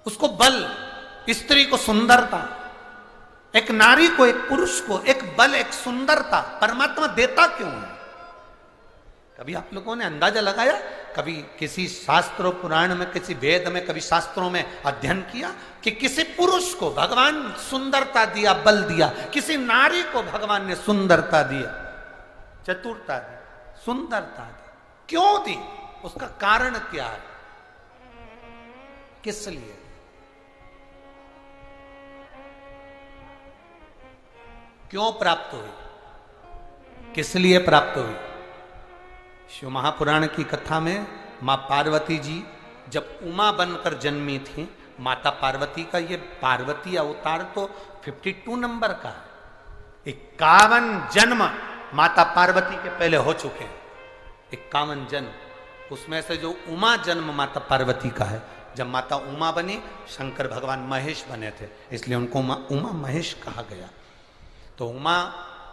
उसको बल, स्त्री को सुंदरता, एक नारी को, एक पुरुष को एक बल, एक सुंदरता परमात्मा देता क्यों है? कभी आप लोगों ने अंदाजा लगाया? कभी किसी शास्त्रों पुराण में, किसी वेद में, कभी शास्त्रों में अध्ययन किया कि किसी पुरुष को भगवान सुंदरता दिया, बल दिया, किसी नारी को भगवान ने सुंदरता दिया, चतुरता दी, सुंदरता दी? क्यों दी? उसका कारण क्या है? किस लिए? क्यों प्राप्त हुई? किस लिए प्राप्त हुई? शिव महापुराण की कथा में मां पार्वती जी जब उमा बनकर जन्मी थी, माता पार्वती का ये पार्वती अवतार तो 52 नंबर का है। 51 जन्म माता पार्वती के पहले हो चुके हैं। 51 जन्म, उसमें से जो उमा जन्म माता पार्वती का है। जब माता उमा बनी, शंकर भगवान महेश बने थे, इसलिए उनको उमा महेश कहा गया। तो उमा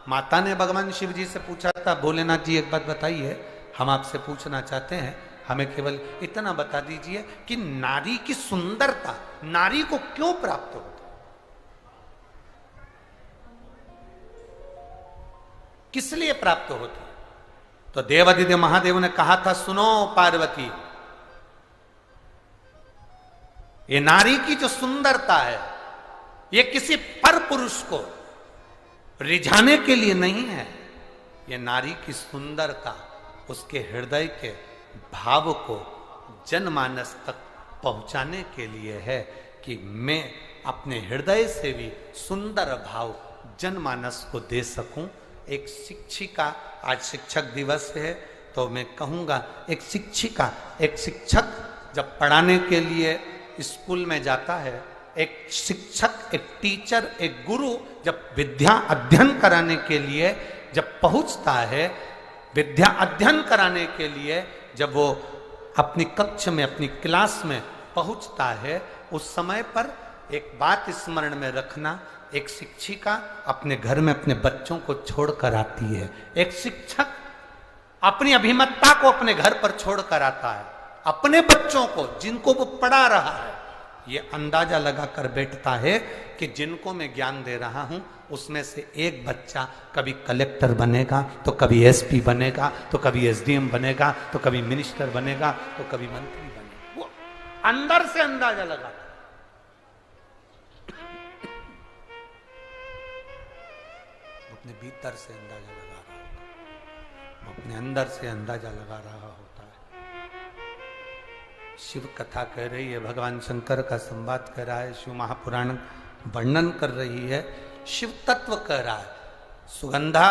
माता ने भगवान शिव जी से पूछा था, भोलेनाथ जी एक बात बताइए, हम आपसे पूछना चाहते हैं, हमें केवल इतना बता दीजिए कि नारी की सुंदरता नारी को क्यों प्राप्त होती? किस लिए प्राप्त होती? तो देवादिदेव महादेव ने कहा था, सुनो पार्वती, ये नारी की जो सुंदरता है, ये किसी पर पुरुष को रिझाने के लिए नहीं है। ये नारी की सुंदरता उसके हृदय के भाव को जनमानस तक पहुंचाने के लिए है कि मैं अपने हृदय से भी सुंदर भाव जनमानस को दे सकूं। एक शिक्षिका, आज शिक्षक दिवस है, तो मैं कहूंगा एक शिक्षिका, एक शिक्षक जब पढ़ाने के लिए स्कूल में जाता है, एक शिक्षक, एक टीचर, एक गुरु जब विद्या अध्ययन कराने के लिए जब पहुंचता है, विद्या अध्ययन कराने के लिए जब वो अपनी कक्ष में, अपनी क्लास में पहुंचता है, उस समय पर एक बात स्मरण में रखना, एक शिक्षिका अपने घर में अपने बच्चों को छोड़कर आती है। एक शिक्षक अपनी अभिमतता को अपने घर पर छोड़कर आता है, अपने बच्चों को जिनको वो पढ़ा रहा है, ये अंदाजा लगाकर बैठता है कि जिनको मैं ज्ञान दे रहा हूं उसमें से एक बच्चा कभी कलेक्टर बनेगा, तो कभी एसपी बनेगा, तो कभी एसडीएम बनेगा, तो कभी मिनिस्टर बनेगा, तो कभी मंत्री बनेगा। वो अंदर से अंदाजा लगाता, अपने भीतर से अंदाजा लगा रहा होता, वो अपने अंदर से अंदाजा लगा रहा होता है। शिव कथा कह रही है, भगवान शंकर का संवाद कर रहा है, शिव महापुराण वर्णन कर रही है, शिव तत्व कह रहा है। सुगंधा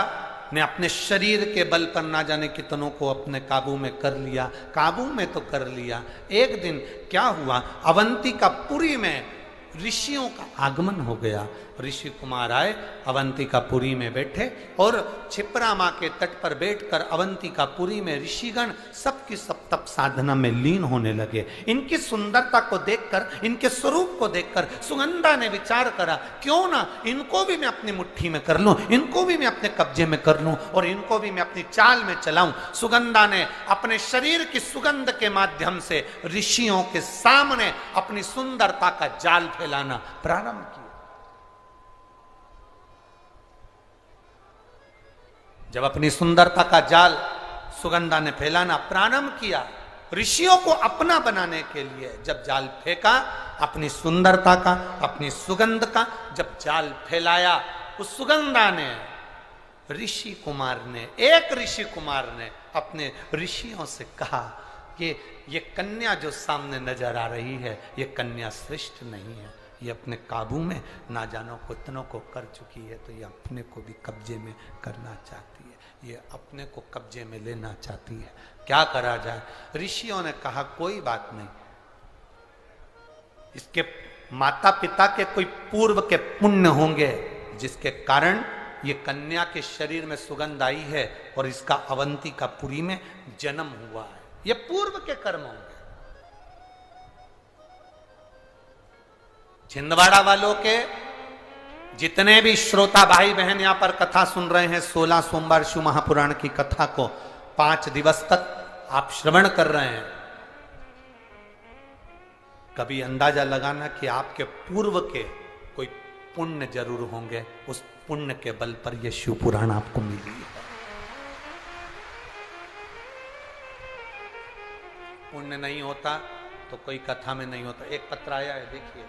ने अपने शरीर के बल पर ना जाने कितनों को अपने काबू में कर लिया, काबू में तो कर लिया। एक दिन क्या हुआ, अवंतिकापुरी में ऋषियों का आगमन हो गया। ऋषि कुमार आए, अवंतिकापुरी में बैठे और क्षिप्रा माँ के तट पर बैठकर अवंतिकापुरी में ऋषिगण सबकी सब तप साधना में लीन होने लगे। इनकी सुंदरता को देखकर, इनके स्वरूप को देखकर सुगंधा ने विचार करा, क्यों ना इनको भी मैं अपनी मुट्ठी में कर लूं, इनको भी मैं अपने कब्जे में कर लूं और इनको भी मैं अपनी चाल में चलाऊं। सुगंधा ने अपने शरीर की सुगंध के माध्यम से ऋषियों के सामने अपनी सुंदरता का जाल फैलाना प्रारंभ किया। जब अपनी सुंदरता का जाल सुगंधा ने फैलाना प्रारंभ किया, ऋषियों को अपना बनाने के लिए जब जाल फेंका, अपनी सुंदरता का, अपनी सुगंध का जब जाल फैलाया, उस सुगंधा ने, ऋषि कुमार ने, एक ऋषि कुमार ने अपने ऋषियों से कहा कि ये कन्या जो सामने नजर आ रही है, ये कन्या श्रेष्ठ नहीं है, ये अपने काबू में ना जानो कितनों को कर चुकी है, तो ये अपने को भी कब्जे में करना चाहती है, ये अपने को कब्जे में लेना चाहती है, क्या करा जाए। ऋषियों ने कहा कोई बात नहीं, इसके माता पिता के कोई पूर्व के पुण्य होंगे जिसके कारण ये कन्या के शरीर में सुगंध आई है और इसका अवंतिकापुरी में जन्म हुआ है, ये पूर्व के कर्म होंगे। छिंदवाड़ा वालों के जितने भी श्रोता भाई बहन यहां पर कथा सुन रहे हैं, 16 सोमवार शिव महापुराण की कथा को 5 दिवस तक आप श्रवण कर रहे हैं, कभी अंदाजा लगाना कि आपके पूर्व के कोई पुण्य जरूर होंगे, उस पुण्य के बल पर यह शिव पुराण आपको मिली है। पुण्य नहीं होता तो कोई कथा में नहीं होता। एक पत्र आया है, देखिए।